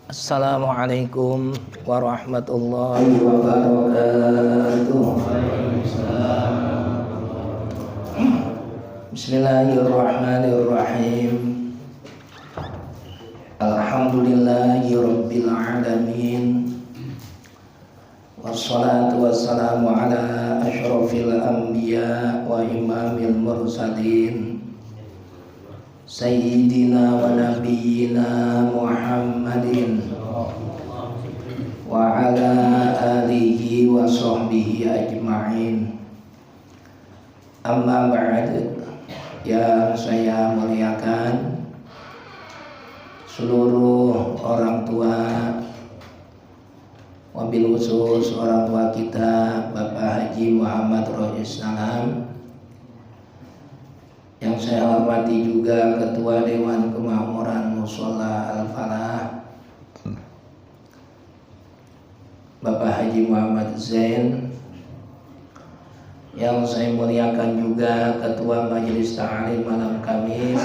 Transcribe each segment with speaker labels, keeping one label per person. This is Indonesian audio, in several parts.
Speaker 1: Assalamualaikum warahmatullahi wabarakatuh. Bismillahirrahmanirrahim. Alhamdulillahi rabbil alamin. Wassalatu wassalamu ala asyrafil anbiya wa imamil mursalin Sayyidina wa nabiyyina Muhammadin wa ala alihi wa sahbihi ajma'in. Amma ba'd. Yang saya muliakan seluruh orang tua, wabil khusus orang tua kita Bapak Haji Muhammad Rois Salam, yang saya hormati juga Ketua Dewan Kemakmuran Mushola Al-Falah Bapak Haji Muhammad Zain, yang saya muliakan juga Ketua Majelis Ta'lim Malam Kamis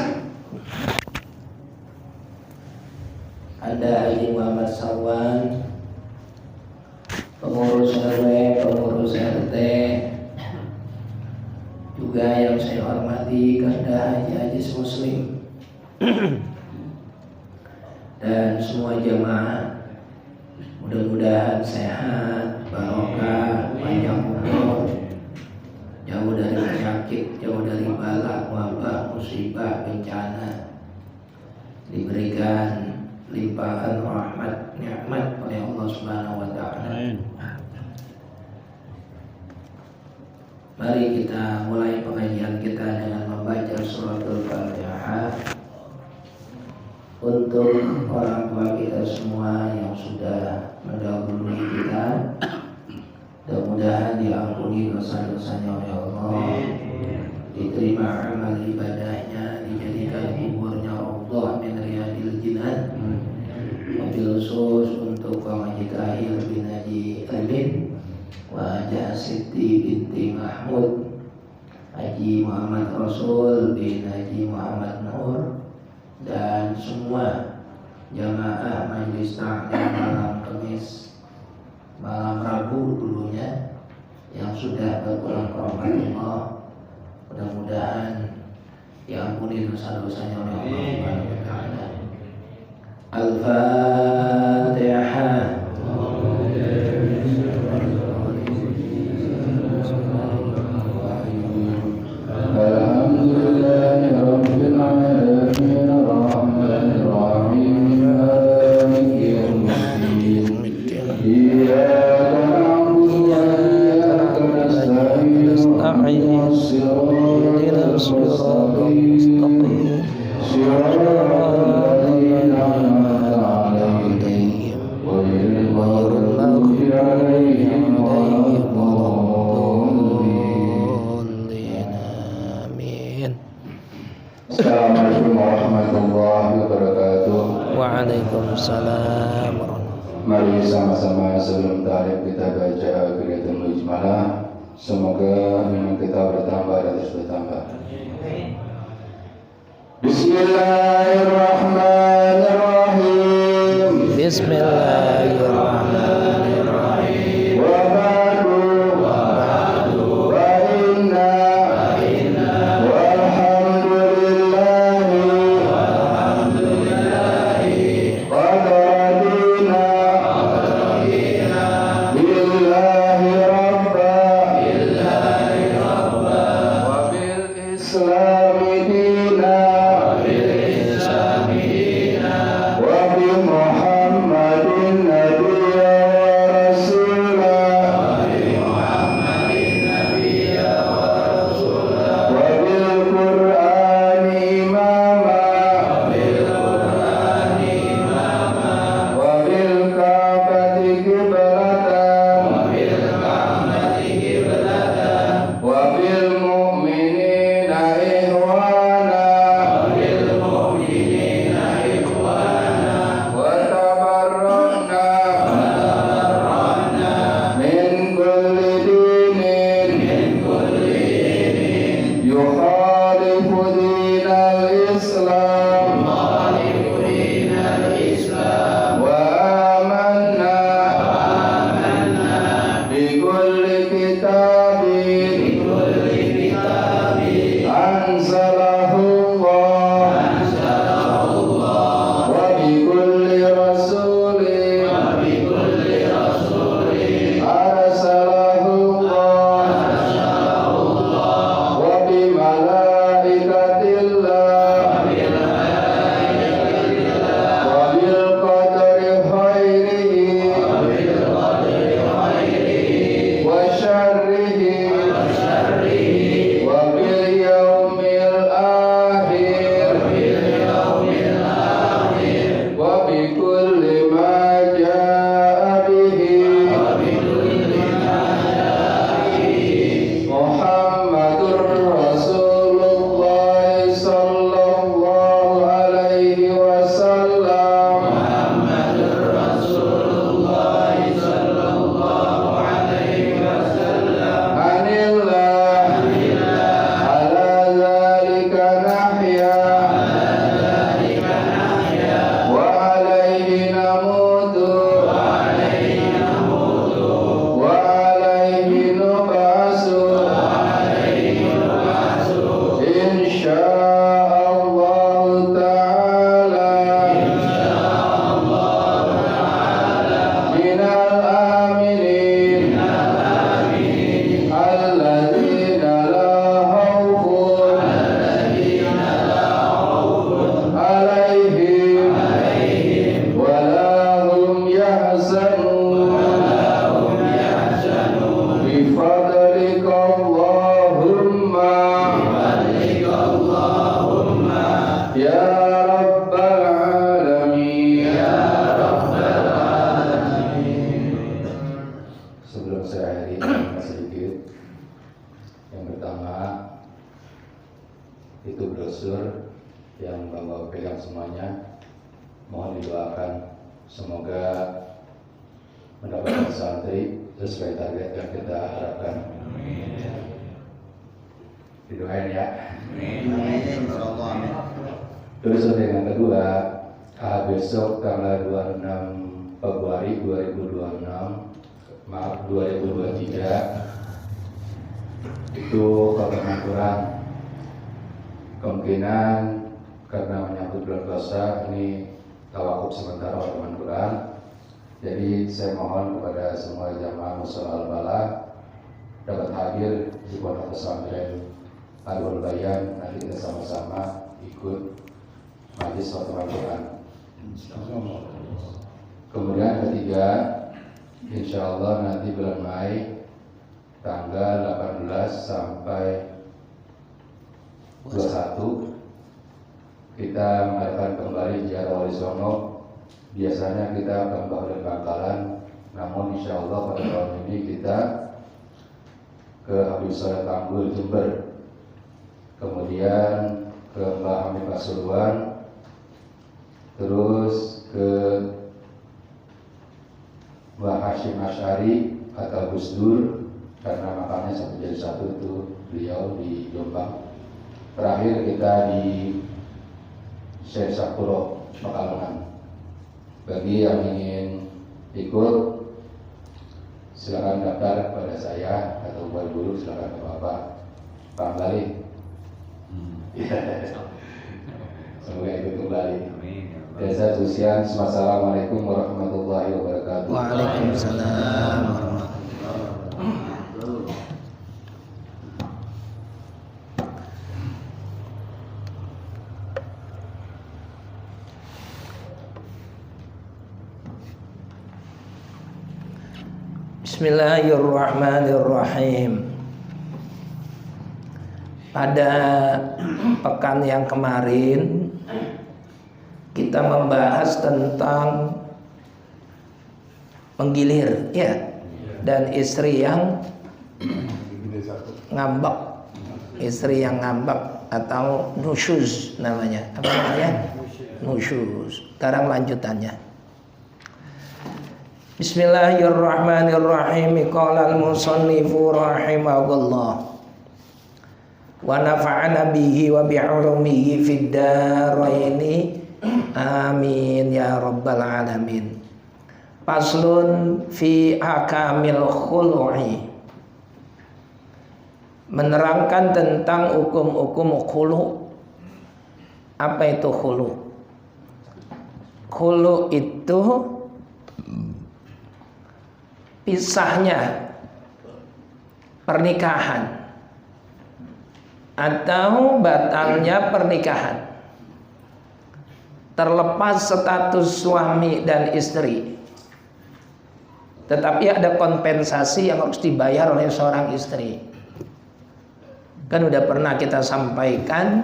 Speaker 1: Anda Haji Muhammad Sawan, pengurus RW, pengurus RT, juga yang saya hormati Kanda Haji Muslim dan semua jamaah, mudah-mudahan sehat, barokah, panjang umur, jauh dari penyakit, jauh dari bala, wabah, musibah, bencana, diberikan limpahan rahmat, nikmat oleh Allah Subhanahu wa taala. Mari kita mulai pengajian kita dengan membaca suratul Fatihah untuk orang tua kita semua yang sudah mendahului kita. Mudah-mudahan diampuni dosa-dosanya oleh Allah, diterima amal ibadahnya, dijadikan kuburnya Allah min riyadil jinan. Wabil khusus untuk Pak Haji Tahir bin Haji Amin, Wajah Siti binti Mahmud, Haji Muhammad Rasul bin Haji Muhammad Nur, dan semua jamaah Majelis Ta'lim malam Kamis, malam Rabu dulunya, yang sudah berpulang ke rahmatullah. Mudah-mudahan diampuni dosa-dosanya oleh Allah Subhanahu wa taala. Al-Fatihah.
Speaker 2: Assalamualaikum warahmatullahi wabarakatuh.
Speaker 1: Waalaikumsalam.
Speaker 2: Mari sama-sama sebelum ta'lim kita baca Qiraatul Mujmalah. Semoga iman kita bertambah dan terus bertambah. Bismillahirrahmanirrahim.
Speaker 1: Bismillahirrahmanirrahim.
Speaker 2: Wa bi Muhammad pegang semuanya. Mohon didoakan semoga mendapatkan santri sesuai target yang kita harapkan. Didoain ya. Terus untuk yang kedua, besok tanggal 26 Februari 2023 itu kemungkinan kurang, kemungkinan karena menyangkut bulan puasa ini tawakuf sementara teman Quran. Jadi saya mohon kepada semua jamaah mushola al-falah dapat hadir di pondok pesantren Al Bayan. Nanti kita sama-sama ikut majelis khotbah Quran. Kemudian ketiga, insya Allah nanti bulan Mei tanggal 18 sampai 21 kita mengadakan kembali ziarah Wali Songo. Biasanya kita Mbah dan Bangkalan, namun insya Allah pada tahun ini kita ke Habib Soleh Tanggul Jember, kemudian ke Mbah Hamid Pasuruan, terus ke Mbah Hashim Asy'ari atau Gus Dur karena makamnya satu jadi satu itu beliau di Jombang. Terakhir kita di Syekh Sakuro Pekalongan. Bagi yang ingin ikut silakan daftar pada saya atau buat guru, silakan ke Bapak Pak Bali. Semoga ikut kembali. Desa Susian, Assalamualaikum warahmatullahi wabarakatuh.
Speaker 1: Waalaikumsalam warahmatullahi wabarakatuh. Bismillahirrahmanirrahim. Pada pekan yang kemarin kita membahas tentang menggilir ya, dan istri yang ngambek, istri yang ngambek atau nusyuz namanya. Apa namanya? Nusyuz. Sekarang lanjutannya. Bismillahirrahmanirrahim. Qala al-musannifu rahimahullah wa nafa'ana bihi wa bi'ulumihi fid dharaini amin ya rabbal alamin. Faslun fi akamil khulu'i, menerangkan tentang hukum-hukum khulu. Apa itu khulu? Khulu itu pisahnya pernikahan atau batalnya pernikahan, terlepas status suami dan istri, tetapi ada kompensasi yang harus dibayar oleh seorang istri. Kan udah pernah kita sampaikan,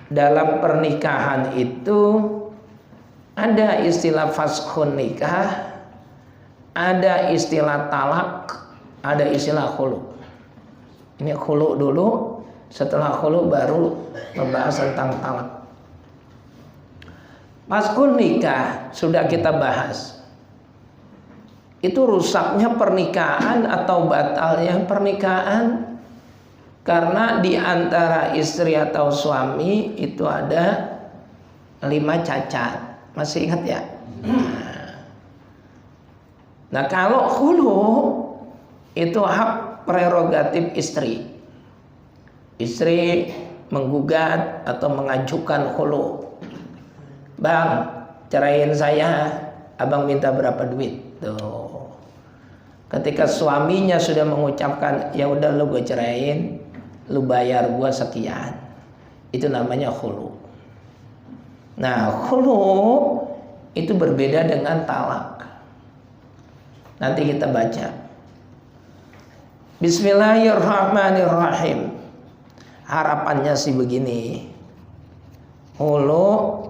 Speaker 1: dalam pernikahan itu ada istilah faskhun nikah, ada istilah talak, ada istilah khulu. Ini khulu dulu, setelah khulu baru membahas tentang talak. Faskhun nikah sudah kita bahas. Itu rusaknya pernikahan atau batalnya pernikahan karena di antara istri atau suami itu ada 5 cacat. Masih ingat ya? Nah, kalau khulu itu hak prerogatif istri. Istri menggugat atau mengajukan khulu. Bang, ceraiin saya, abang minta berapa duit? Tuh. Ketika suaminya sudah mengucapkan, ya udah lu gue ceraiin, lu bayar gue sekian. Itu namanya khulu. Nah, khulu itu berbeda dengan talak. Nanti kita baca. Bismillahirrahmanirrahim. Harapannya sih begini. Khulu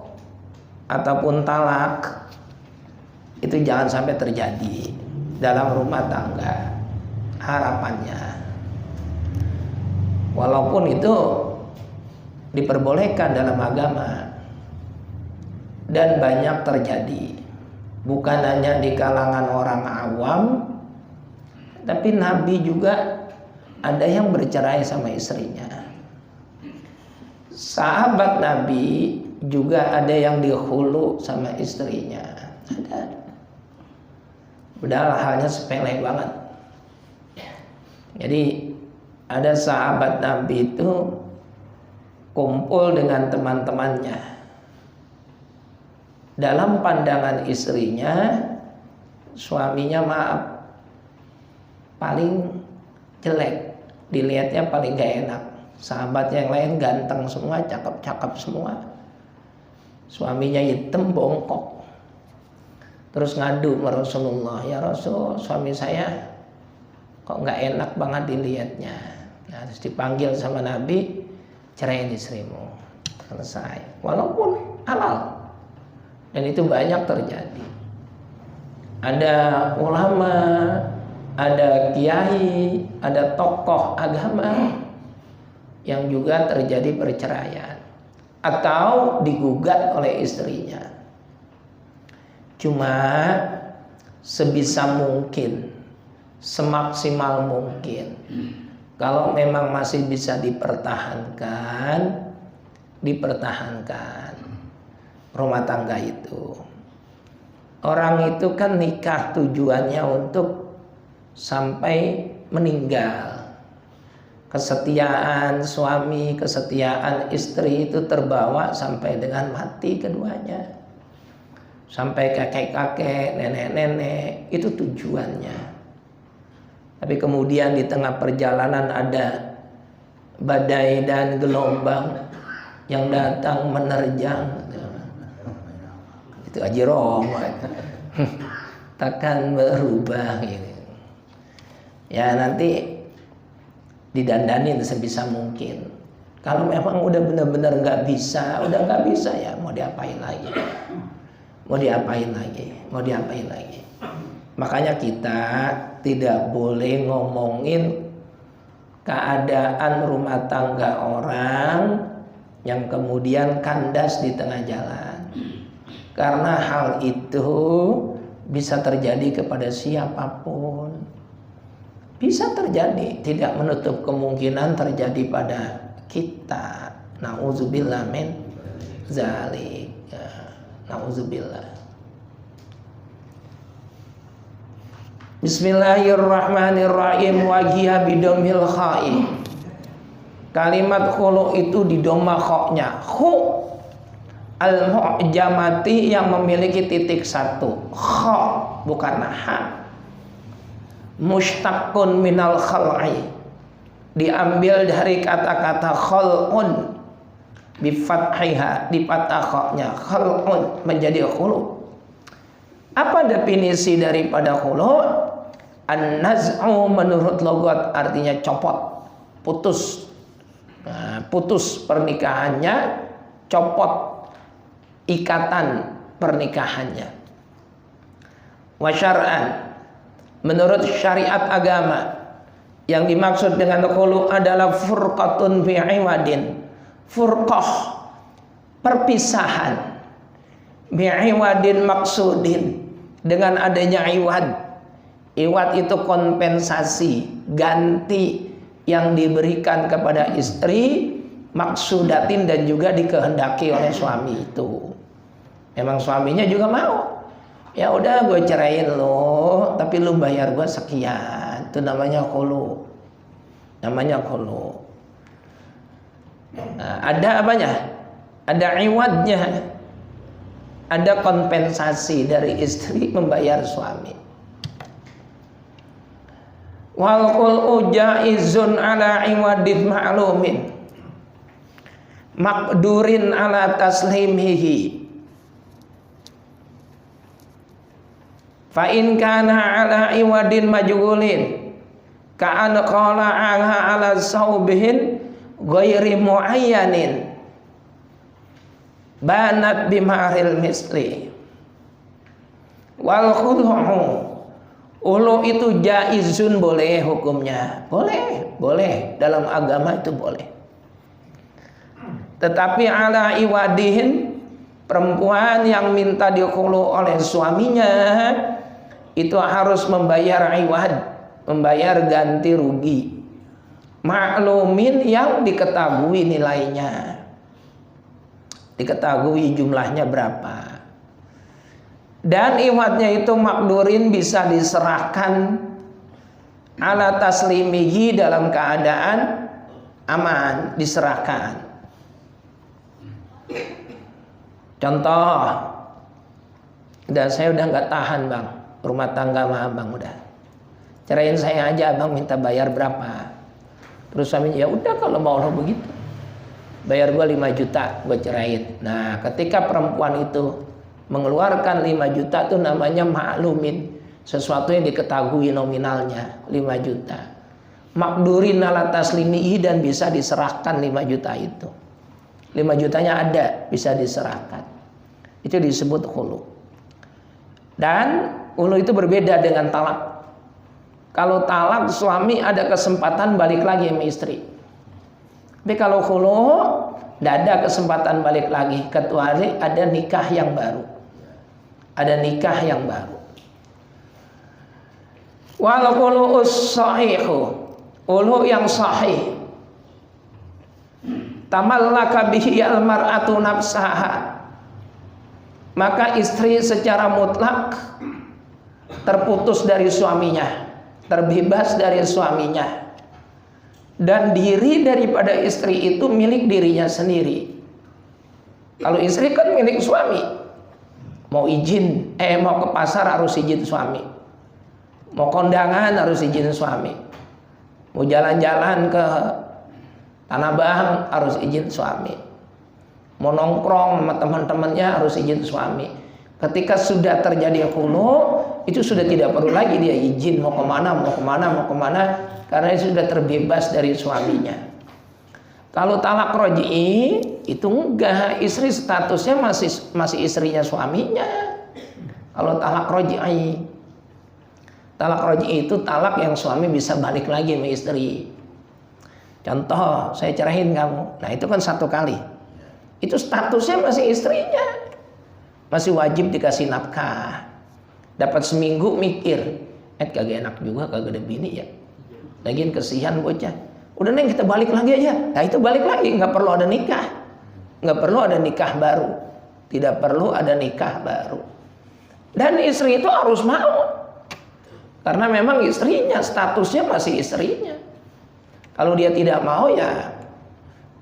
Speaker 1: ataupun talak itu jangan sampai terjadi dalam rumah tangga. Harapannya. Walaupun itu diperbolehkan dalam agama dan banyak terjadi, bukan hanya di kalangan orang awam, tapi Nabi juga ada yang bercerai sama istrinya. Sahabat Nabi juga ada yang dihulu sama istrinya. Ada. Padahal halnya sepele banget. Jadi ada sahabat Nabi itu kumpul dengan teman-temannya. Dalam pandangan istrinya, suaminya maaf, paling jelek, dilihatnya paling gak enak. Sahabat yang lain ganteng semua, cakep-cakep semua. Suaminya hitam, bongkok. Terus ngadu sama Rasulullah, ya Rasul, suami saya kok gak enak banget dilihatnya. Nah, terus dipanggil sama Nabi, ceraiin istrimu. Selesai. Walaupun halal. Dan itu banyak terjadi. Ada ulama, ada kiai, ada tokoh agama yang juga terjadi perceraian atau digugat oleh istrinya. Cuma sebisa mungkin, semaksimal mungkin, kalau memang masih bisa dipertahankan, dipertahankan rumah tangga itu. Orang itu kan nikah tujuannya untuk sampai meninggal. Kesetiaan suami, kesetiaan istri itu terbawa sampai dengan mati keduanya. Sampai kakek-kakek, nenek-nenek, itu tujuannya. Tapi kemudian di tengah perjalanan ada badai dan gelombang yang datang menerjang. Itu Haji Roma. Takkan berubah gitu. Ya nanti didandanin sebisa mungkin. Kalau memang udah benar-benar nggak bisa, udah nggak bisa ya mau diapain lagi? Mau diapain lagi? Mau diapain lagi? Makanya kita tidak boleh ngomongin keadaan rumah tangga orang yang kemudian kandas di tengah jalan. Karena hal itu bisa terjadi kepada siapapun. Bisa terjadi, tidak menutup kemungkinan terjadi pada kita. Nauzubillah min zalik. Nauzubillah. Bismillahirrahmanirrahim. Wajiha bidomil kha'i. Kalimat khulu itu di doma khoknya. Khu al-mu'jamati yang memiliki titik satu. Kha bukan ha. Mushtaqun minal khal'i. Diambil dari kata-kata khal'un. Bifathiha, di fathah khoknya. Khal'un menjadi khulu. Apa definisi daripada khulu? An-naz'u menurut logat artinya copot, putus. Nah, putus pernikahannya, copot ikatan pernikahannya. Wa syar'an, menurut syariat agama, yang dimaksud dengan khulu adalah furqatun bi'iwadin. Furqah, perpisahan. Bi'iwadin maksudin, dengan adanya iwad. Iwad itu kompensasi, ganti yang diberikan kepada istri, maksudatin dan juga dikehendaki oleh suami itu. Memang suaminya juga mau. Ya udah gue ceraiin lo, tapi lo bayar gue sekian. Itu namanya khulu. Namanya khulu. Nah, ada apanya? Ada iwadnya. Ada kompensasi dari istri membayar suami. Wal khul'u jaizun ala iwadid ma'lumin maqdurin ala taslimihi fa in kana ala iwadin majhulin ka'an qala ala saubihin ghairi muayyanin banat bimahril misli. Wal khul'u, ulu itu jaizun, boleh hukumnya. Boleh dalam agama itu boleh. Tetapi ala iwadihin, perempuan yang minta dikhulu oleh suaminya itu harus membayar iwad, membayar ganti rugi, maklumin yang diketahui nilainya, diketahui jumlahnya berapa. Dan iwadnya itu makdurin, bisa diserahkan, ala taslimihi, dalam keadaan aman, diserahkan. Contoh, saya udah nggak tahan bang, rumah tangga sama abang udah, ceraiin saya aja, abang minta bayar berapa? Terus suaminya, ya udah kalau mau lo begitu, bayar gua 5 juta, gua ceraiin. Nah, ketika perempuan itu mengeluarkan 5 juta itu namanya maklumin, sesuatu yang diketahui nominalnya 5 juta. Makdurin ala taslimihi, dan bisa diserahkan 5 juta itu. 5 jutanya ada, bisa diserahkan. Itu disebut khulu. Dan khulu itu berbeda dengan talak. Kalau talak, suami ada kesempatan balik lagi sama istri. Tapi kalau khulu, tidak ada kesempatan balik lagi, kecuali ada nikah yang baru. Ada nikah yang baru. Wal khulu sahihu, khulu yang sahih, tamallaka bihi al mar'atu nafsaha, maka istri secara mutlak terputus dari suaminya, terbebas dari suaminya, dan diri daripada istri itu milik dirinya sendiri. Kalau istri kan milik suami, mau izin, mau ke pasar harus izin suami, mau kondangan harus izin suami, mau jalan-jalan ke Tanah Abang harus izin suami, mau nongkrong sama teman-temannya harus izin suami. Ketika sudah terjadi khulu, itu sudah tidak perlu lagi dia izin mau kemana, karena sudah terbebas dari suaminya. Kalau talak roj'i itu enggak, istri statusnya masih istrinya suaminya. Kalau talak roj'i, itu talak yang suami bisa balik lagi sama istri. Contoh, saya cerahin kamu, nah itu kan 1 kali, itu statusnya masih istrinya, masih wajib dikasih nafkah. Dapat seminggu mikir, kagak enak juga, kagak ada bini ya, lagian kesian bocah. Udah neng, kita balik lagi aja. Nah itu balik lagi, nggak perlu ada nikah, nggak perlu ada nikah baru, tidak perlu ada nikah baru. Dan istri itu harus mau, karena memang istrinya, statusnya masih istrinya. Kalau dia tidak mau, ya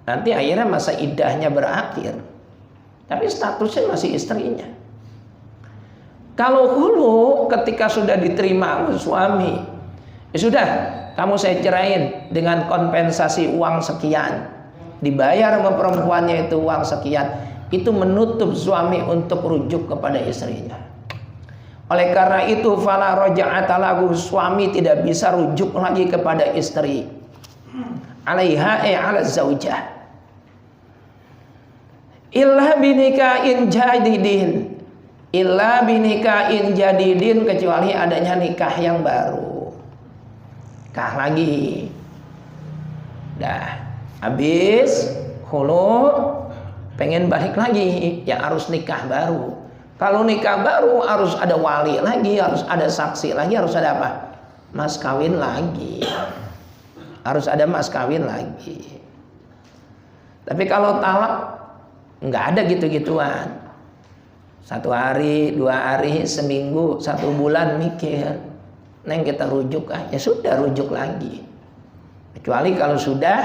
Speaker 1: nanti akhirnya masa iddahnya berakhir, tapi statusnya masih istrinya. Kalau hulu ketika sudah diterima oleh suami, ya sudah, kamu saya cerain dengan kompensasi uang sekian, dibayar sama perempuannya itu uang sekian, itu menutup suami untuk rujuk kepada istrinya. Oleh karena itu fala raja'ata lahu, suami tidak bisa rujuk lagi kepada istri, alaiha ala zaujah, illa binikain jadidin, illa binikain jadidin, kecuali adanya nikah yang baru. Nikah lagi, dah habis khulu, pengen balik lagi, ya harus nikah baru. Kalau nikah baru harus ada wali lagi, harus ada saksi lagi, harus ada apa? Mas kawin lagi, harus ada mas kawin lagi. Tapi kalau talak nggak ada gitu-gituan. 1 hari, 2 hari, seminggu, 1 bulan mikir, neng kita rujuk, ya sudah rujuk lagi. Kecuali kalau sudah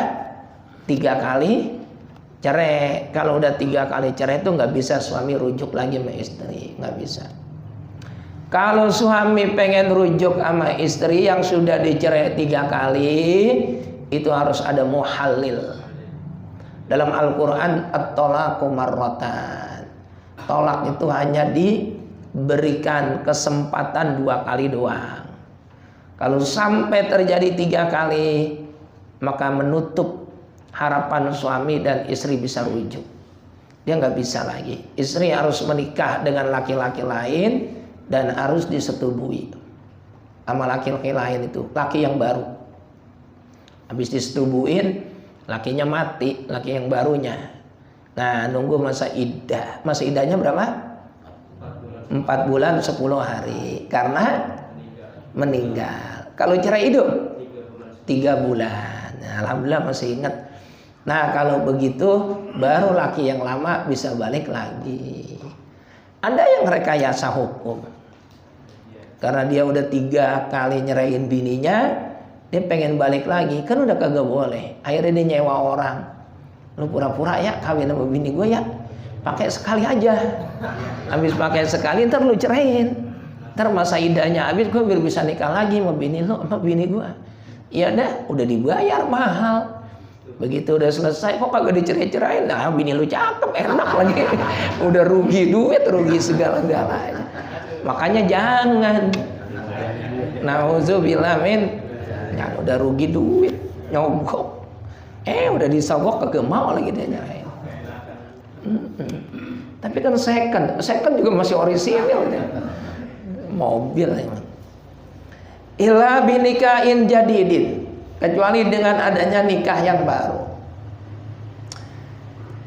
Speaker 1: 3 kali cerai. Kalau udah 3 kali cerai itu nggak bisa suami rujuk lagi sama istri, nggak bisa. Kalau suami pengen rujuk sama istri yang sudah dicerai 3 kali, itu harus ada muhallil. Dalam Al-Quran, at-tolaqu marratan, tolak itu hanya diberikan kesempatan 2 kali doang. Kalau sampai terjadi 3 kali, maka menutup harapan suami dan istri bisa rujuk. Dia nggak bisa lagi. Istri harus menikah dengan laki-laki lain dan harus disetubui sama laki-laki lain itu, laki yang baru. Habis disetubuin, lakinya mati, laki yang barunya. Nah, nunggu masa iddah. Masa iddahnya berapa? 4 bulan 10 hari. Karena meninggal. Kalau cerai hidup 3 bulan. Nah, alhamdulillah masih ingat. Nah, kalau begitu baru laki yang lama bisa balik lagi. Ada yang rekayasa hukum. Karena dia udah 3 kali nyerahin bininya, dia pengen balik lagi, kan udah kagak boleh. Akhirnya dia nyewa orang. Lu pura-pura ya kawin sama bini gue ya, pakai sekali aja. Habis pakai sekali ntar lu ceraiin. Ntar masa iddahnya habis gue biar bisa nikah lagi sama bini lu, sama bini gue. Ya udah dibayar mahal. Begitu udah selesai kok kagak dicerai-cerain. Nah, bini lu cakep, enak lagi. Udah rugi duit, rugi segala-galanya. Makanya jangan. Nauzubillah min. Ya, udah rugi duit, nyogok. Udah disogok kagak mau lagi dia nyerain. Tapi kan second juga masih orisinil dia. Mobil emang. Illa binikain jadidin, kecuali dengan adanya nikah yang baru.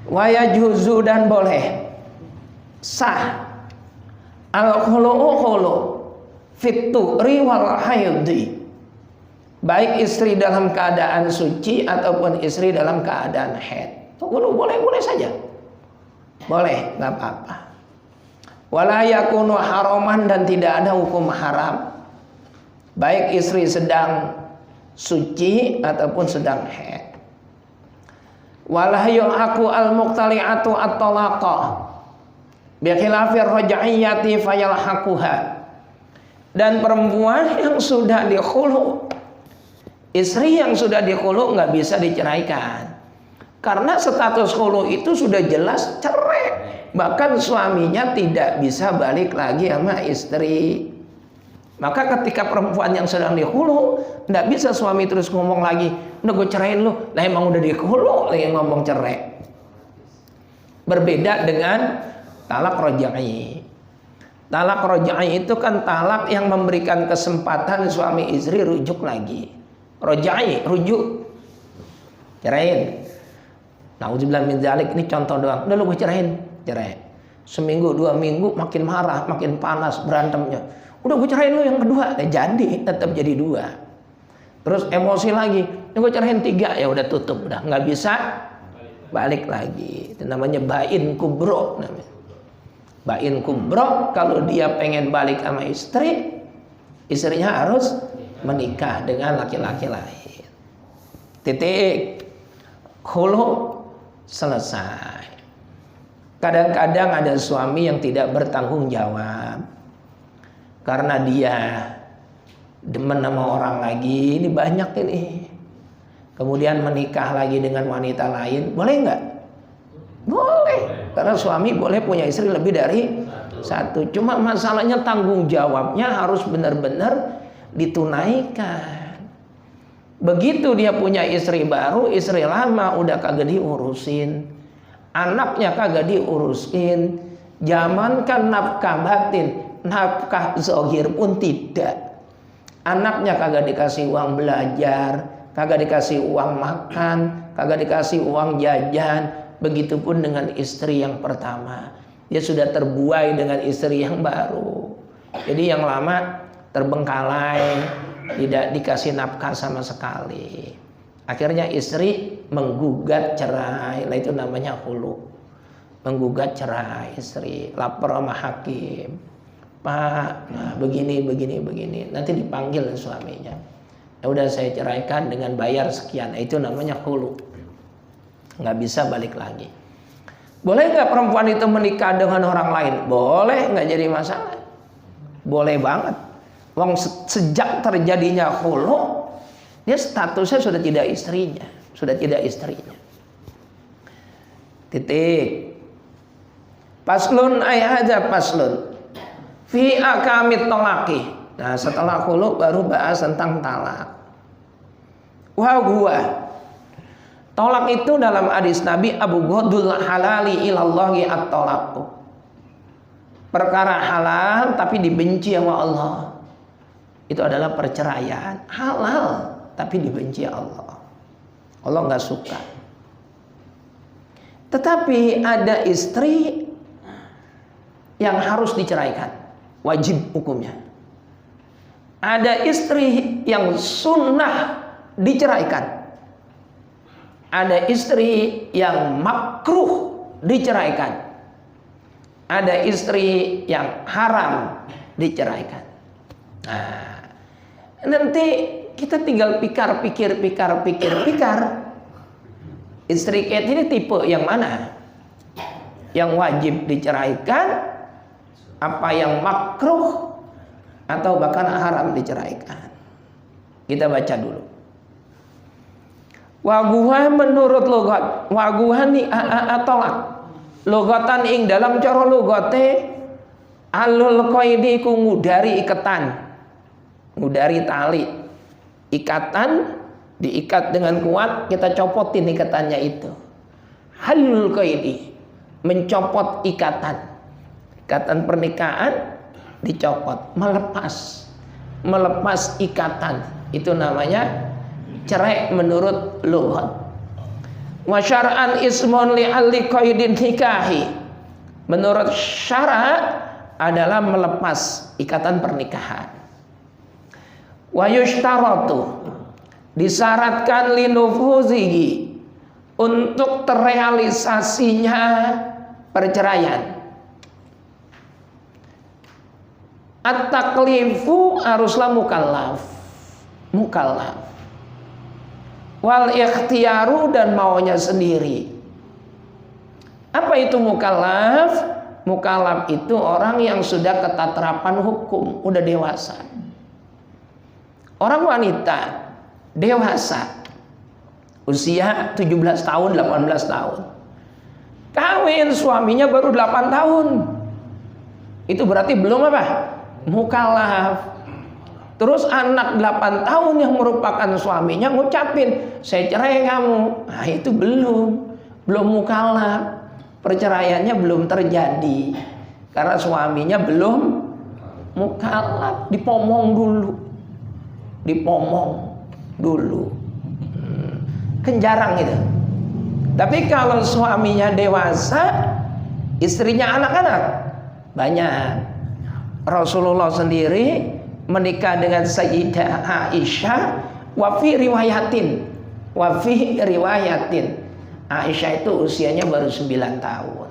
Speaker 1: Wa yajuzu, dan boleh sah al-khulu'u fit-tu'ri wal haidhi, baik istri dalam keadaan suci ataupun istri dalam keadaan haid. Boleh saja. Boleh, nggak apa-apa. Wala yakunu haraman, dan tidak ada hukum haram. Baik istri sedang suci ataupun sedang haid. Wala yu'aku al-muqtali'atu at-talaqah bi khilafir raj'iyyati fayalhaquha. Dan perempuan yang sudah dikhulu, istri yang sudah dikhulu nggak bisa diceraikan. Karena status khulu itu sudah jelas cerai. Bahkan suaminya tidak bisa balik lagi sama istri. Maka ketika perempuan yang sedang dikhulu, nggak bisa suami terus ngomong lagi, udah gue ceraiin lu. Nah emang udah dikhulu lagi ngomong cerai. Berbeda dengan talak raj'i. Talak raj'i itu kan talak yang memberikan kesempatan suami istri rujuk lagi. Raj'i, rujuk, ceraiin. Nauzubillah min dzalik, ini contoh doang. Udah lu gue ceraiin, cerai. Seminggu 2 minggu makin marah, makin panas berantemnya. Udah gue ceraiin lu yang kedua, jadi tetap jadi 2. Terus emosi lagi, gue ceraiin 3, ya udah tutup, udah nggak bisa balik lagi. Itu namanya bain kubro namanya. Bain kubro, kalau dia pengen balik sama istri, istrinya harus menikah dengan laki-laki lain. Titik. Khulu selesai. Kadang-kadang ada suami yang tidak bertanggung jawab karena dia demen sama orang lagi. Ini banyak ini. Kemudian menikah lagi dengan wanita lain, boleh nggak? Boleh, karena suami boleh punya istri lebih dari 1. Cuma masalahnya tanggung jawabnya harus benar-benar ditunaikan. Begitu dia punya istri baru, istri lama udah kagak diurusin, anaknya kagak diurusin, jangankan nafkah batin, nafkah zahir pun tidak. Anaknya kagak dikasih uang belajar, kagak dikasih uang makan, kagak dikasih uang jajan. Begitupun dengan istri yang pertama, dia sudah terbuai dengan istri yang baru. Jadi yang lama terbengkalai, tidak dikasih nafkah sama sekali. Akhirnya istri menggugat cerai. Lah itu namanya khulu. Menggugat cerai istri, lapor sama hakim. Pak, nah begini. Nanti dipanggil suaminya. Ya udah saya ceraikan dengan bayar sekian. Itu namanya khulu. Nggak bisa balik lagi. Boleh nggak perempuan itu menikah dengan orang lain? Boleh, nggak jadi masalah. Boleh banget. Wong sejak terjadinya khulu, dia statusnya sudah tidak istrinya, Titik. Paslun ayat paslun fi akamit talaqi. Nah, setelah khulu baru bahas tentang talak. Wa huwa, talak itu dalam hadis Nabi Abu Ghadul halali ilallahi at-talaq. Perkara halal tapi dibenci sama Allah. Itu adalah perceraian. Halal tapi dibenci Allah. Allah nggak suka. Tetapi ada istri yang harus diceraikan, wajib hukumnya. Ada istri yang sunnah diceraikan. Ada istri yang makruh diceraikan. Ada istri yang haram diceraikan. Nah, nanti kita tinggal pikir. Istri kita ini tipe yang mana? Yang wajib diceraikan, apa yang makruh, atau bahkan haram diceraikan. Kita baca dulu. Waguha menurut logat, waguha ni tolak. Logatan ing dalam cara logate alul qaidi ku ngudari ikatan, ngudari tali. Ikatan diikat dengan kuat, kita copotin ikatannya itu. Halul qaidi, mencopot ikatan. Ikatan pernikahan dicopot, melepas ikatan, itu namanya cerai menurut lughat. Wa syar'an ismun li'alli qaidin nikahi, menurut syara adalah melepas ikatan pernikahan. Wa yushtaratu, disyaratkan linufuzihi, untuk terrealisasinya perceraian. At-taklifu haruslah mukallaf. Wal ikhtiyaru, dan maunya sendiri. Apa itu mukallaf? Mukallaf itu orang yang sudah ketatrapan hukum, udah dewasa. Orang wanita dewasa, usia 17 tahun, 18 tahun. Kawin, suaminya baru 8 tahun. Itu berarti belum apa? Mukallaf. Terus anak 8 tahun yang merupakan suaminya ngucapin, saya cerai kamu. Nah, itu belum mukallaf. Perceraiannya belum terjadi karena suaminya belum mukallaf. Dipomong dulu. Kan jarang itu. Tapi kalau suaminya dewasa, istrinya anak-anak banyak. Rasulullah sendiri menikah dengan Sayyidah Aisyah wa fi riwayatin. Aisyah itu usianya baru 9 tahun.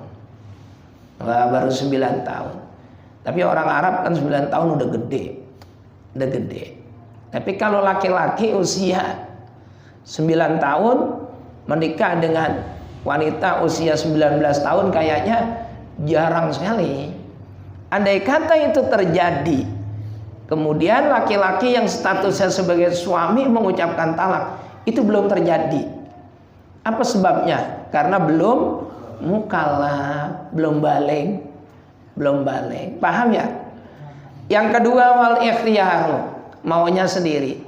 Speaker 1: Baru 9 tahun. Tapi orang Arab kan 9 tahun udah gede. Tapi kalau laki-laki usia 9 tahun menikah dengan wanita usia 19 tahun kayaknya jarang sekali. Andai kata itu terjadi, kemudian laki-laki yang statusnya sebagai suami mengucapkan talak, itu belum terjadi. Apa sebabnya? Karena belum mukallaf, belum balik. Paham ya? Yang kedua, wal ikhtiyaru, maunya sendiri.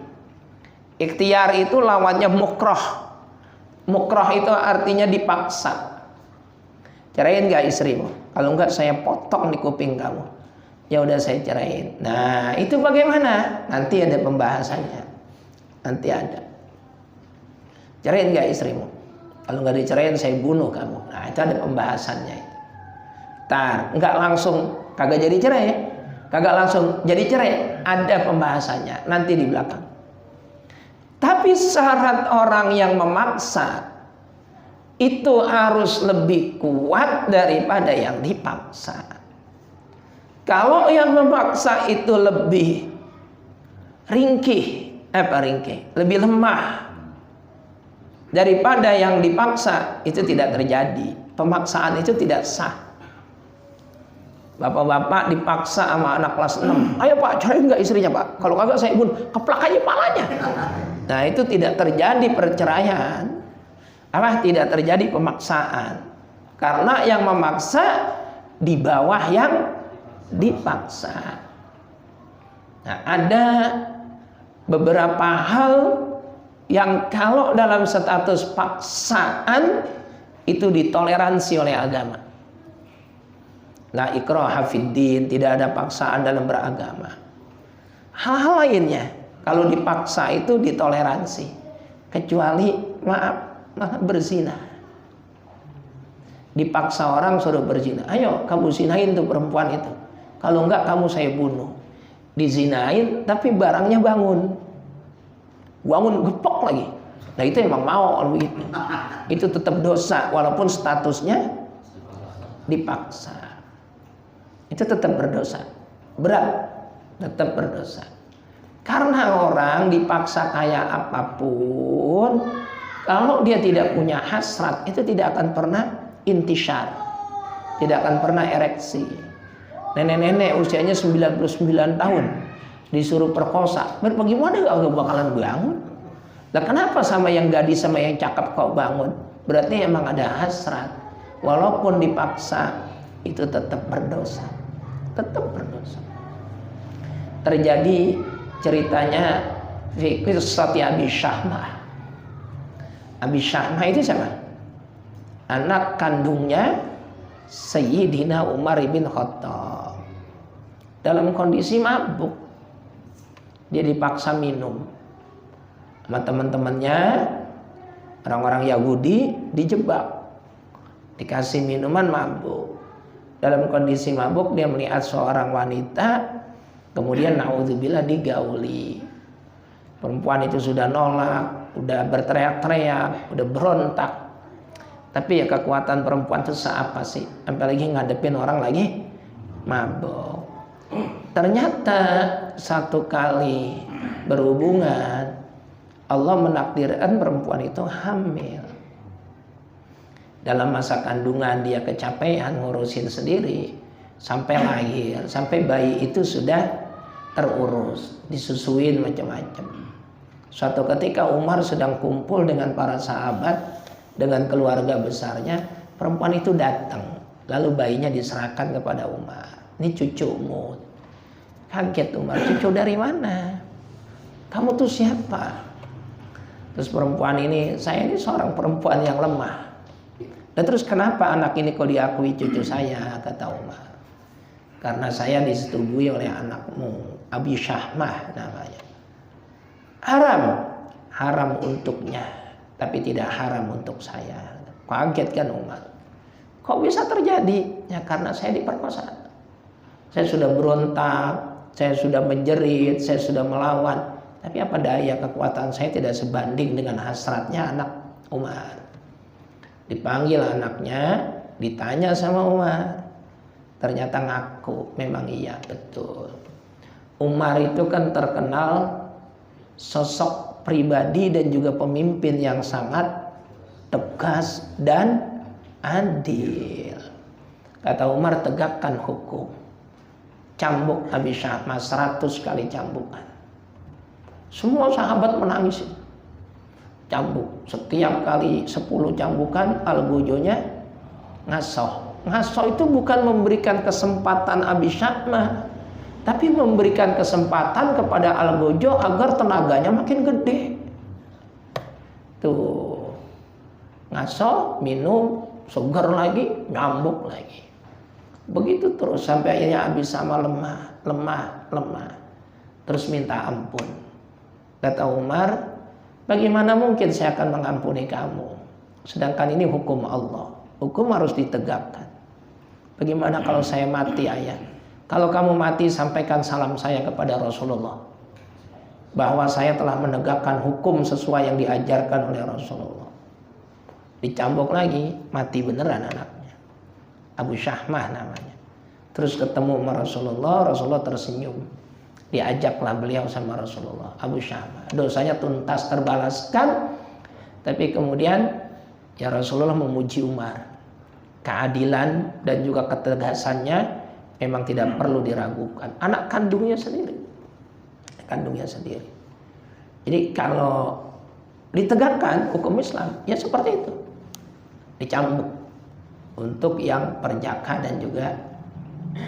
Speaker 1: Ikhtiar itu lawannya mukroh. Mukroh itu artinya dipaksa. Ceraiin gak istrimu? Kalau enggak saya potong di kuping kamu. Ya udah saya ceraiin. Nah, itu bagaimana? Nanti ada pembahasannya. Nanti ada. Ceraiin gak istrimu? Kalau enggak diceraiin saya bunuh kamu. Nah, itu ada pembahasannya. Enggak langsung kagak jadi cerai. Kagak langsung jadi cerai. Ada pembahasannya nanti di belakang. Tapi syarat orang yang memaksa itu harus lebih kuat daripada yang dipaksa. Kalau yang memaksa itu lebih ringkih, lebih lemah daripada yang dipaksa, itu tidak terjadi. Pemaksaan itu tidak sah. Bapak-bapak dipaksa sama anak kelas 6. Ayo Pak, cari nggak istrinya Pak? Kalau kagak saya bunuh, keplak aja palanya. Nah, itu tidak terjadi perceraian. Tidak terjadi pemaksaan. Karena yang memaksa di bawah yang dipaksa. Nah, ada beberapa hal yang kalau dalam status paksaan itu ditoleransi oleh agama. La ikraha fiddin, tidak ada paksaan dalam beragama. Hal-hal lainnya kalau dipaksa itu ditoleransi, kecuali malah berzina. Dipaksa orang suruh berzina. Ayo kamu zinain tuh perempuan itu. Kalau enggak kamu saya bunuh. Dizinain tapi barangnya bangun. Bangun gepok lagi. Nah itu emang mau begitu. Itu tetap dosa walaupun statusnya dipaksa. Itu tetap berdosa. Berat, tetap berdosa. Karena orang dipaksa kayak apapun, kalau dia tidak punya hasrat, itu tidak akan pernah intishar, tidak akan pernah ereksi. Nenek-nenek usianya 99 tahun disuruh perkosa, bagaimana gak bakalan bangun? Lah kenapa sama yang gadis sama yang cakep kok bangun? Berarti emang ada hasrat. Walaupun dipaksa, itu tetap berdosa, tetap berdosa. Terjadi ceritanya fi qissati Abi Syahmah. Abi Syahmah itu siapa? Anak kandungnya Sayyidina Umar bin Khattab. Dalam kondisi mabuk, dia dipaksa minum sama teman-temannya, orang-orang Yahudi, dijebak, dikasih minuman, mabuk. Dalam kondisi mabuk dia melihat seorang wanita, kemudian naudzubillah digauli. Perempuan itu sudah nolak, udah berteriak-teriak, udah berontak. Tapi ya kekuatan perempuan itu seapa sih? Apalagi ngadepin orang lagi mabuk. Ternyata satu kali berhubungan, Allah menakdirkan perempuan itu hamil. Dalam masa kandungan dia kecapean ngurusin sendiri, sampai lahir, sampai bayi itu sudah terurus, disusuin macam-macam. Suatu ketika Umar sedang kumpul dengan para sahabat, dengan keluarga besarnya, perempuan itu datang, lalu bayinya diserahkan kepada Umar. Ini cucumu. Kaget Umar, cucu dari mana? Kamu tuh siapa? Terus perempuan ini, saya ini seorang perempuan yang lemah. Dan terus kenapa anak ini kok diakui cucu saya, kata Umar? Karena saya disetujui oleh anakmu, Abi Syahmah namanya. Haram untuknya, tapi tidak haram untuk saya. Kaget kan Umar. Kok bisa terjadi? Ya karena saya diperkosa. Saya sudah berontak, saya sudah menjerit, saya sudah melawan. Tapi apa daya, kekuatan saya tidak sebanding dengan hasratnya anak Umar. Dipanggil anaknya, ditanya sama Umar. Ternyata ngaku, memang iya betul. Umar itu kan terkenal sosok pribadi dan juga pemimpin yang sangat tegas dan adil. Kata Umar, tegakkan hukum. Cambuk Abi Syahmah 100 kali cambukan. Semua sahabat menangis. Cambuk. Setiap kali 10 cambukan, Al-Gojonya ngasoh. Ngasoh itu bukan memberikan kesempatan Abi Syahmah, tapi memberikan kesempatan kepada Al-Gojo agar tenaganya makin gede. Tuh. Ngasoh, minum, segar lagi, nyambuk lagi. Begitu terus sampai akhirnya Abi Syahmah lemah. Terus minta ampun. Kata Umar, bagaimana mungkin saya akan mengampuni kamu? Sedangkan ini hukum Allah. Hukum harus ditegakkan. Bagaimana kalau saya mati, ayah? Kalau kamu mati, sampaikan salam saya kepada Rasulullah, bahwa saya telah menegakkan hukum sesuai yang diajarkan oleh Rasulullah. Dicambuk lagi, mati beneran anaknya. Abu Syahmah namanya. Terus ketemu sama Rasulullah, Rasulullah tersenyum. Diajaklah beliau sama Rasulullah. Abu Syahmah, dosanya tuntas terbalaskan. Tapi kemudian ya Rasulullah memuji Umar. Keadilan dan juga ketegasannya memang tidak perlu diragukan. Anak kandungnya sendiri. Jadi kalau ditegakkan hukum Islam, ya seperti itu. Dicambuk. Untuk yang perjaka dan juga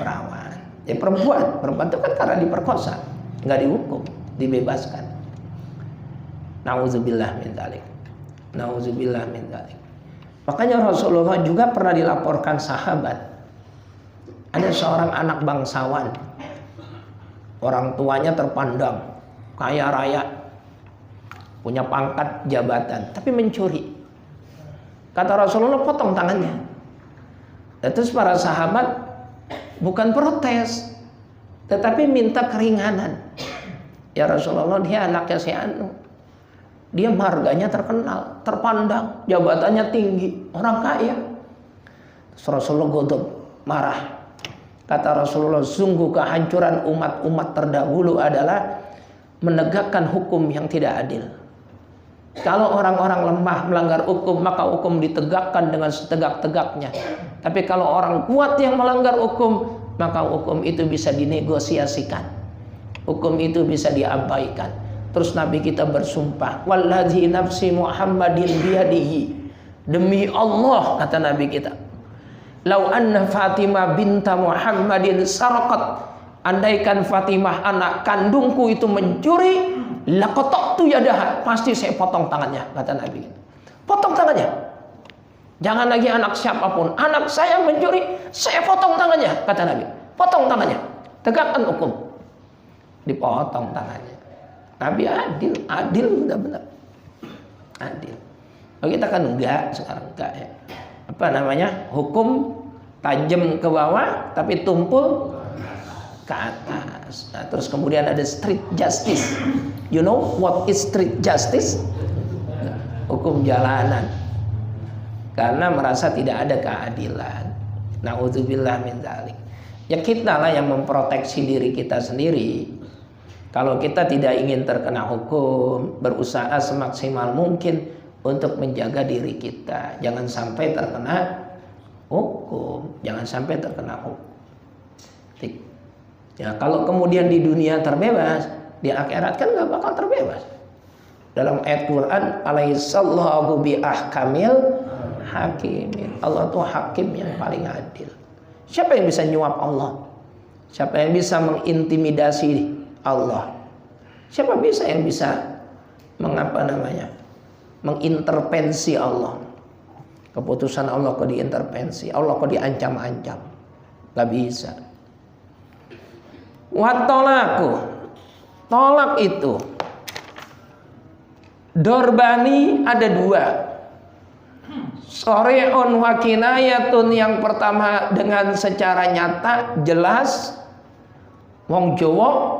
Speaker 1: perawan. Ya perempuan itu kan karena diperkosa, nggak dihukum, dibebaskan. Nauzubillah min dzalik. Makanya Rasulullah juga pernah dilaporkan sahabat, ada seorang anak bangsawan, orang tuanya terpandang, kaya raya, punya pangkat jabatan, tapi mencuri. Kata Rasulullah, potong tangannya. Terus para sahabat bukan protes, tetapi minta keringanan. Ya Rasulullah, dia anaknya si Anu, dia marganya terkenal, terpandang, jabatannya tinggi, orang kaya. Terus Rasulullah godop, marah. Kata Rasulullah, sungguh kehancuran umat-umat terdahulu adalah menegakkan hukum yang tidak adil. Kalau orang-orang lemah melanggar hukum, maka hukum ditegakkan dengan setegak-tegaknya. Tapi kalau orang kuat yang melanggar hukum, maka hukum itu bisa dinegosiasikan, hukum itu bisa diabaikan. Terus Nabi kita bersumpah, walladzi nafsi Muhammadin biyadihi, demi Allah, kata Nabi kita, lau anna Fatimah binta Muhammadin saraqat, andaikan Fatimah anak kandungku itu mencuri, laqata'tu yadaha, pasti saya potong tangannya, kata Nabi. Potong tangannya. Jangan lagi anak siapapun, anak saya mencuri, saya potong tangannya, kata Nabi. Potong tangannya, tegakkan hukum. Dipotong tangannya. Nabi adil benar-benar adil. Oh, kita kan enggak, sekarang enggak ya. Apa namanya? Hukum tajam ke bawah tapi tumpul ke atas. Nah, terus kemudian ada street justice. You know what is street justice? Hukum jalanan. Karena merasa tidak ada keadilan. Na'udzubillah min dzalik. Ya kita lah yang memproteksi diri kita sendiri. Kalau kita tidak ingin terkena hukum, berusaha semaksimal mungkin untuk menjaga diri kita. Jangan sampai terkena hukum. Jangan sampai terkena hukum. Ya, kalau kemudian di dunia terbebas, di akhirat kan nggak bakal terbebas. Dalam ayat Quran, alaihissallahu bi ahkamil hakimin. Allah tuh hakim yang paling adil. Siapa yang bisa nyuap Allah? Siapa yang bisa mengintimidasi Allah? Siapa bisa yang bisa mengintervensi Allah? Keputusan Allah kok diintervensi, Allah kok diancam-ancam? Gak bisa. Watolaku, tolak itu dorbani ada dua. Sore'un wa kinayatun, yang pertama dengan secara nyata jelas, wong Jawa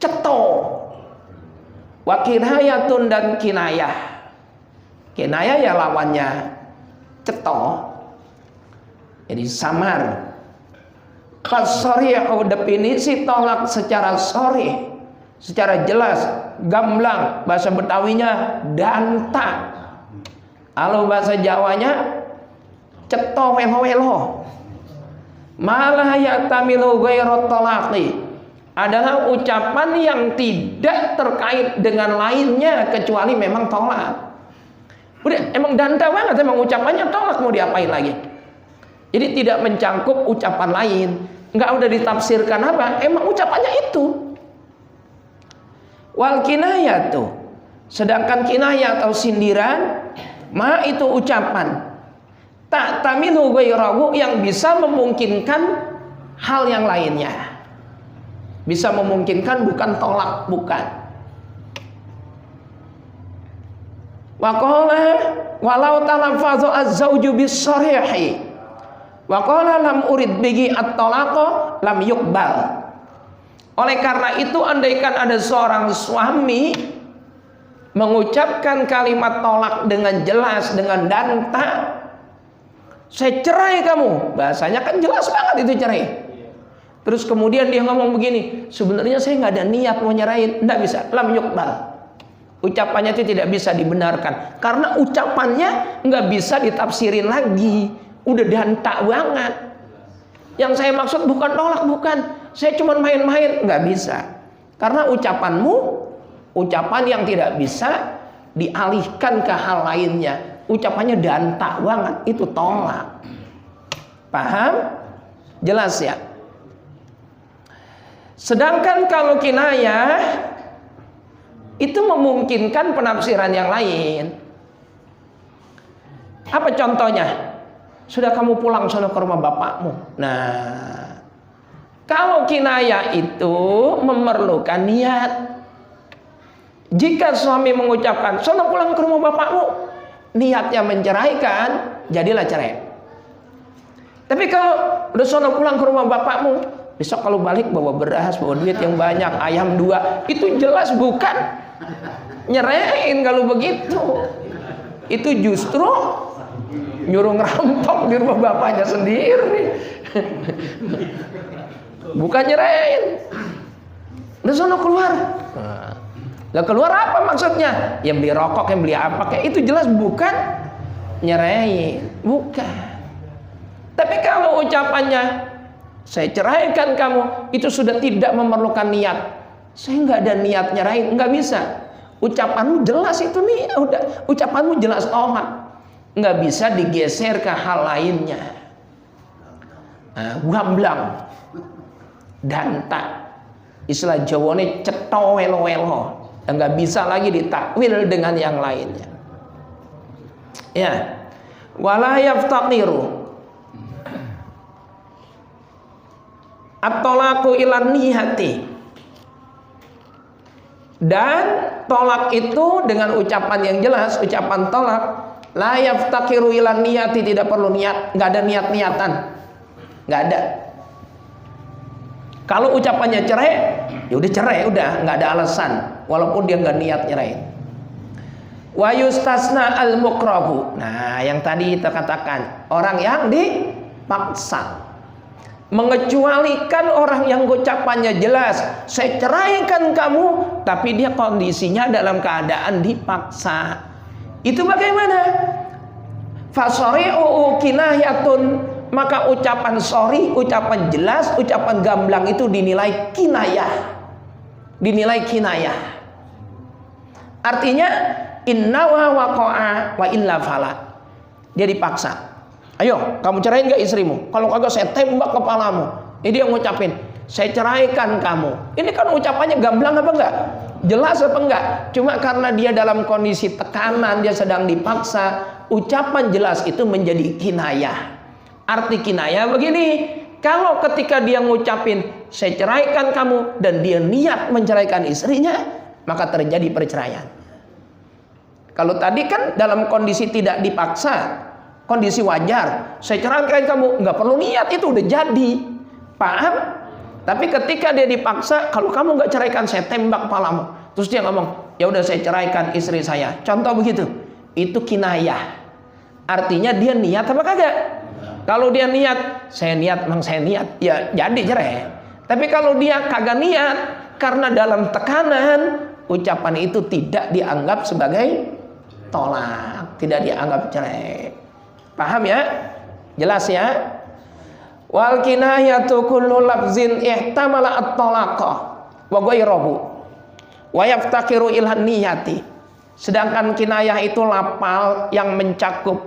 Speaker 1: ceto. Wa kinayatun, dan kinayah. Kinayah ya lawannya ceto, jadi samar. Fasorihu, definisi tolak secara sorih, secara jelas, gamblang, bahasa Betawinya danta. Kalau bahasa Jawanya ceto welo-welo. Malah yatamilu ghairat talaqi, adalah ucapan yang tidak terkait dengan lainnya kecuali memang tolak. Udah, emang danta banget emang ucapannya tolak, mau diapain lagi? Jadi tidak mencangkup ucapan lain. Enggak udah ditafsirkan apa, emang ucapannya itu. Wal kinayatu, sedangkan kinayah atau sindiran, ma itu ucapan tak tamilu ghairahu, yang bisa memungkinkan hal yang lainnya. Bisa memungkinkan, bukan tolak, bukan. Wa qala walau talaffazu az-zawju bis-sarihi wa qala lam urid bihi at-talaqa lam yuqbal. Oleh karena itu, andaikan ada seorang suami mengucapkan kalimat tolak dengan jelas, dengan danta, saya cerai kamu, bahasanya kan jelas banget itu cerai. Terus kemudian dia ngomong begini, sebenarnya saya nggak ada niat mau nyerahin, nggak bisa, lam yuqbal. Ucapannya itu tidak bisa dibenarkan, karena ucapannya nggak bisa ditafsirin lagi, udah danta banget. Yang saya maksud bukan tolak, bukan, saya cuma main-main, nggak bisa, karena ucapanmu ucapan yang tidak bisa dialihkan ke hal lainnya. Ucapannya danta banget, itu tolak. Paham? Jelas ya? Sedangkan kalau kinayah itu memungkinkan penafsiran yang lain. Apa contohnya? Sudah kamu pulang sono ke rumah bapakmu. Nah, kalau kinayah itu memerlukan niat. Jika suami mengucapkan sono pulang ke rumah bapakmu, niatnya menceraikan, jadilah cerai. Tapi kalau udah sono pulang ke rumah bapakmu, besok kalau balik bawa beras, bawa duit yang banyak, ayam 2, itu jelas bukan nyerahin kalau begitu. Itu justru nyuruh ngerampok di rumah bapaknya sendiri. Bukan nyerahin. Udah sono keluar. Lah keluar apa maksudnya? Yang beli rokok, yang beli apa kayak itu jelas bukan nyerahin, bukan. Tapi kalau ucapannya saya ceraikan kamu, itu sudah tidak memerlukan niat. Saya nggak ada niat nyerahin, nggak bisa. Ucapanmu jelas itu nih, udah ucapanmu jelas tolak, nggak bisa digeser ke hal lainnya. Gamblang, danta, istilah Jawane cetha welo-welo, nggak bisa lagi ditakwil dengan yang lainnya. Ya, wala yaftaqiru at-talaqu ilan niyati. Dan tolak itu dengan ucapan yang jelas, ucapan tolak, la yaftaqiru ilan niyati, tidak perlu niat, nggak ada niat-niatan, nggak ada. Kalau ucapannya cerai, ya udah cerai, udah nggak ada alasan, walaupun dia nggak niat nyerahin. Wa yustasna al-mukrahu. Nah, yang tadi kita katakan, orang yang dipaksa. Mengecualikan orang yang ucapannya jelas, saya ceraikan kamu, tapi dia kondisinya dalam keadaan dipaksa. Itu bagaimana? Fasari'u kinayatun, maka ucapan sorry, ucapan jelas, ucapan gamblang itu dinilai kinayah. Dinilai kinayah. Artinya innawa waqa'a wa illa fala. Dia dipaksa. Ayo, kamu ceraiin gak istrimu? Kalau kagak saya tembak kepalamu. Ini dia ngucapin, saya ceraikan kamu. Ini kan ucapannya gamblang apa enggak? Jelas apa enggak? Cuma karena dia dalam kondisi tekanan, dia sedang dipaksa, ucapan jelas itu menjadi kinayah. Arti kinayah begini, kalau ketika dia ngucapin, saya ceraikan kamu, dan dia niat menceraikan istrinya, maka terjadi perceraian. Kalau tadi kan dalam kondisi tidak dipaksa, kondisi wajar, saya ceraikan kamu, nggak perlu niat, itu udah jadi, paham? Tapi ketika dia dipaksa, kalau kamu nggak ceraikan, saya tembak palamu. Terus dia ngomong, ya udah saya ceraikan istri saya. Contoh begitu, itu kinayah. Artinya dia niat apa kagak? Kalau dia niat, saya niat, memang saya niat, ya jadi cerai. Tapi kalau dia kagak niat, karena dalam tekanan, ucapan itu tidak dianggap sebagai tolak, tidak dianggap cerai. Paham ya? Jelas ya? Wal kinayatu kullu lafzin ihtamala at-talaqa wa ghayruhu wa yaftakiru ila niyati. Sedangkan kinayah itu lapal yang mencakup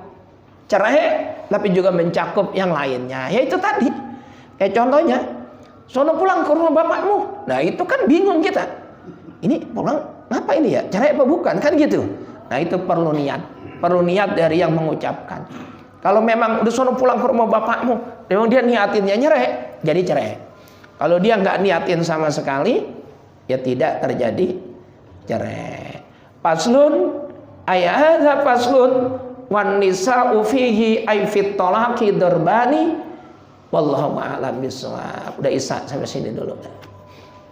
Speaker 1: cerai tapi juga mencakup yang lainnya. Ya itu tadi. Contohnya, sono pulang ke rumah bapakmu. Nah, itu kan bingung kita. Ini pulang apa ini ya? Cerai apa bukan? Kan gitu. Nah, itu perlu niat. Perlu niat dari yang mengucapkan. Kalau memang udah sono pulang ke rumah bapakmu, memang dia niatinnya nyerah, jadi cerai. Kalau dia nggak niatin sama sekali, ya tidak terjadi cerai. Faslun ayat faslun wan nisa'u fihi ay fit talaqi darbani wallahu a'lam bissawab. Udah isya sampai sini dulu.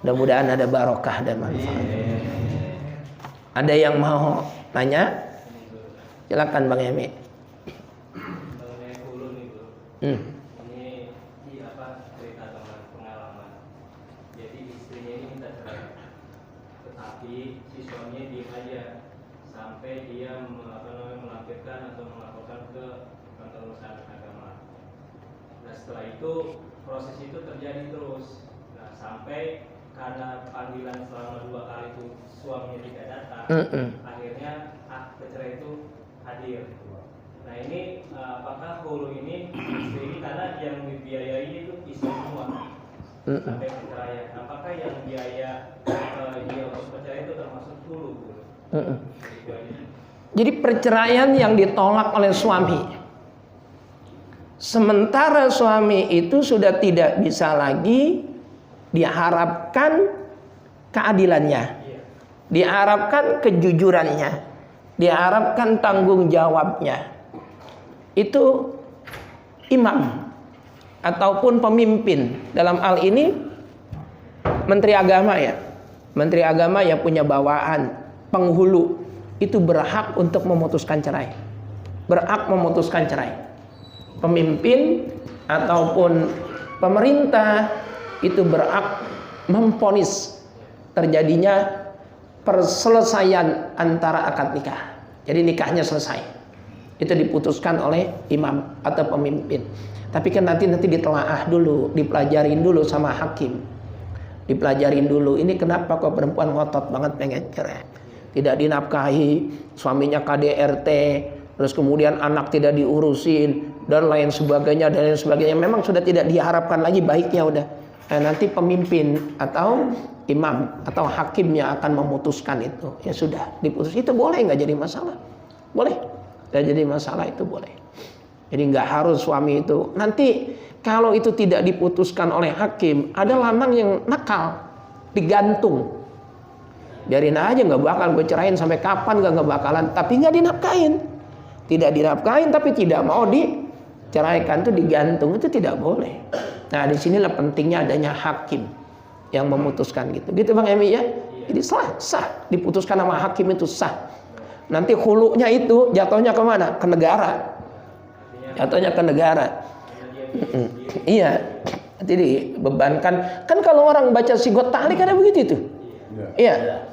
Speaker 1: Mudah-mudahan ada barokah dan manfaat. Ada yang mau tanya? Silakan Bang Yemi.
Speaker 3: Ini cerita tentang pengalaman. Jadi istrinya ini minta cerai, tetapi si suaminya diam aja sampai dia melampirkan atau melaporkan ke kantor urusan agama. Nah setelah itu proses itu terjadi terus. Nah sampai karena panggilan selama 2 kali itu suaminya tidak datang, akhirnya akte cerai itu hadir. Nah ini apakah hulu ini istri, karena yang dibiayai itu istri semua sampai perceraian. Apakah yang biaya dia untuk perceraian itu termasuk hulu?
Speaker 1: Jadi perceraian yang ditolak oleh suami, sementara suami itu sudah tidak bisa lagi diharapkan keadilannya, diharapkan kejujurannya, diharapkan tanggung jawabnya. Itu imam ataupun pemimpin, dalam hal ini Menteri Agama ya. Menteri Agama yang punya bawaan penghulu itu berhak untuk memutuskan cerai. Berhak memutuskan cerai. Pemimpin ataupun pemerintah itu berhak memvonis terjadinya perselesaian antara akad nikah. Jadi nikahnya selesai. Itu diputuskan oleh imam atau pemimpin. Tapi kan nanti ditelaah dulu, dipelajarin dulu sama hakim. Dipelajarin dulu, ini kenapa kok perempuan ngotot banget pengen cerai. Tidak dinafkahi, suaminya KDRT, terus kemudian anak tidak diurusin, dan lain sebagainya, dan lain sebagainya. Memang sudah tidak diharapkan lagi baiknya udah. Nah, nanti pemimpin atau imam atau hakimnya akan memutuskan itu. Ya sudah, diputus. Itu boleh, nggak jadi masalah. Boleh, nggak jadi masalah, itu boleh. Jadi nggak harus suami itu. Nanti kalau itu tidak diputuskan oleh hakim, ada lanang yang nakal, digantung. Biarin aja, nggak bakal gue cerain sampai kapan, nggak bakalan. Tapi nggak dinafkahin, tidak dinafkahin, tapi tidak mau diceraikan, itu digantung, itu tidak boleh. Nah, disinilah pentingnya adanya hakim yang memutuskan gitu. Gitu Bang Emi ya. Jadi sah, diputuskan sama hakim itu sah. Nanti hulunya itu jatuhnya kemana? Ke negara. Jatuhnya ke negara. Iya. Nanti dibebankan. Kan kalau orang baca sigot ta'liq ada begitu tuh. Iya.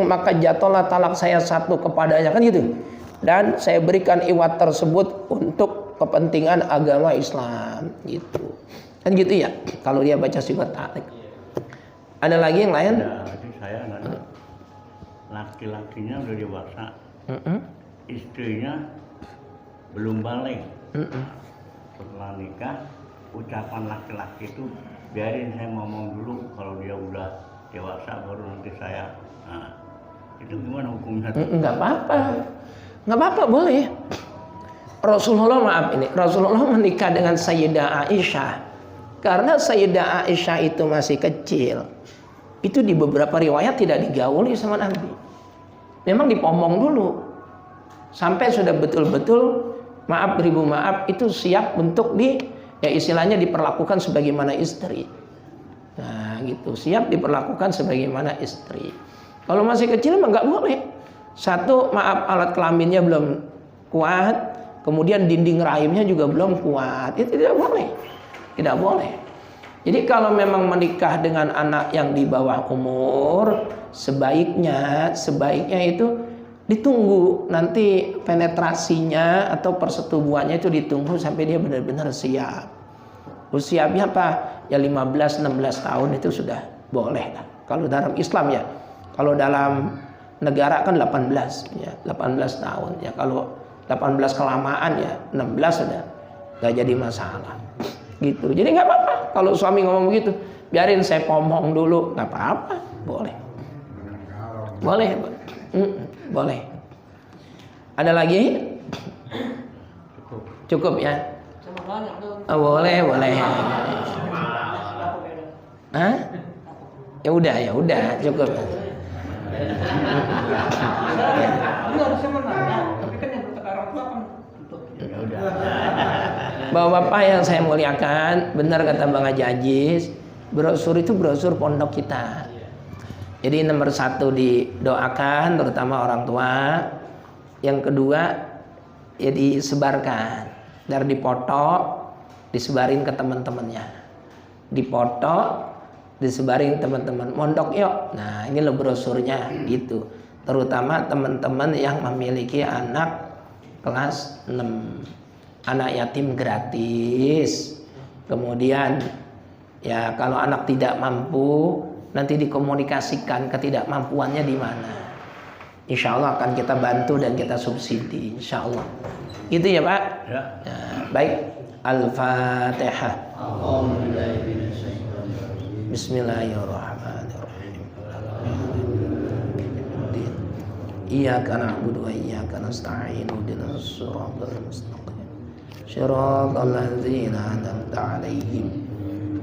Speaker 1: Maka jatuhlah talak saya satu kepadanya, kan gitu. Dan saya berikan iwat tersebut untuk kepentingan agama Islam gitu. Kan gitu ya. Kalau dia baca sigot ta'liq. Ada lagi yang lain?
Speaker 4: Jadi saya laki-lakinya udah dewasa, istrinya belum balik. Setelah nikah, ucapan laki-laki itu biarin saya ngomong dulu, kalau dia udah dewasa baru nanti saya. Nah, itu gimana hukumnya?
Speaker 1: Nggak apa-apa, nggak apa-apa, boleh. Rasulullah menikah dengan Sayyidah Aisyah karena Sayyidah Aisyah itu masih kecil. Itu di beberapa riwayat tidak digauli sama Nabi. Memang dipomong dulu sampai sudah betul-betul beribu maaf itu siap untuk istilahnya diperlakukan sebagaimana istri. Nah gitu, siap diperlakukan sebagaimana istri. Kalau masih kecil mah nggak boleh. Satu, maaf, alat kelaminnya belum kuat, kemudian dinding rahimnya juga belum kuat, itu tidak boleh. Tidak boleh. Jadi kalau memang menikah dengan anak yang di bawah umur, sebaiknya itu ditunggu nanti penetrasinya atau persetubuhannya itu ditunggu sampai dia benar-benar siap. Usianya apa? Ya 15-16 tahun itu sudah boleh lah. Kalau dalam Islam ya. Kalau dalam negara kan 18 ya, 18 tahun ya. Kalau 18 kelamaan ya 16 sudah nggak jadi masalah. Gitu. Jadi nggak apa-apa kalau suami ngomong begitu, biarin saya pomong dulu, nggak apa-apa, boleh. Boleh. Boleh. Ada lagi? Cukup ya? Oh, boleh. Hah? Ya udah, cukup. Bapak-bapak yang saya muliakan, benar kata Bang Haji Aziz, brosur itu brosur pondok kita. Jadi nomor 1 didoakan terutama orang tua. Yang kedua ya disebarkan, dari dipoto, disebarin ke teman-temannya. Dipoto, disebarin teman-teman. Mondok yuk. Nah, ini loh brosurnya gitu. Terutama teman-teman yang memiliki anak kelas 6. Anak yatim gratis. Kemudian ya kalau anak tidak mampu nanti dikomunikasikan ketidakmampuannya di mana. Insya Allah akan kita bantu dan kita subsidi. Insya Allah. Gitu ya Pak. Ya. Nah, baik. Al-Fatihah. Bismillahirrahmanirrahim. Iyyaka na'budu wa iyyaka nasta'in. Ihdinas siratal mustaqim. Shiratal ladzina an'amta 'alaihim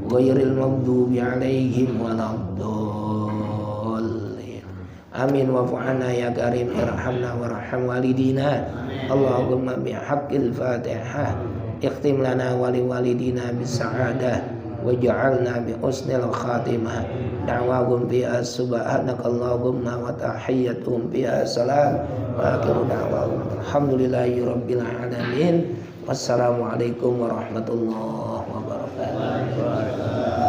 Speaker 1: ghairil maghdubi 'alaihim waladdallin. Amin wa fu'ana ya karim irhamna warham walidina. Allahumma bihaqqil Fatihah ikhtim lana wa liwalidina bis-sa'adah waj'alna bi husnil khatimah. Da'wahum biha subhanakallahumma wa tahiyyatuhum biha salam wa akhiru da'wahum alhamdulillahi rabbil alamin. Wassalamualaikum warahmatullahi wabarakatuh.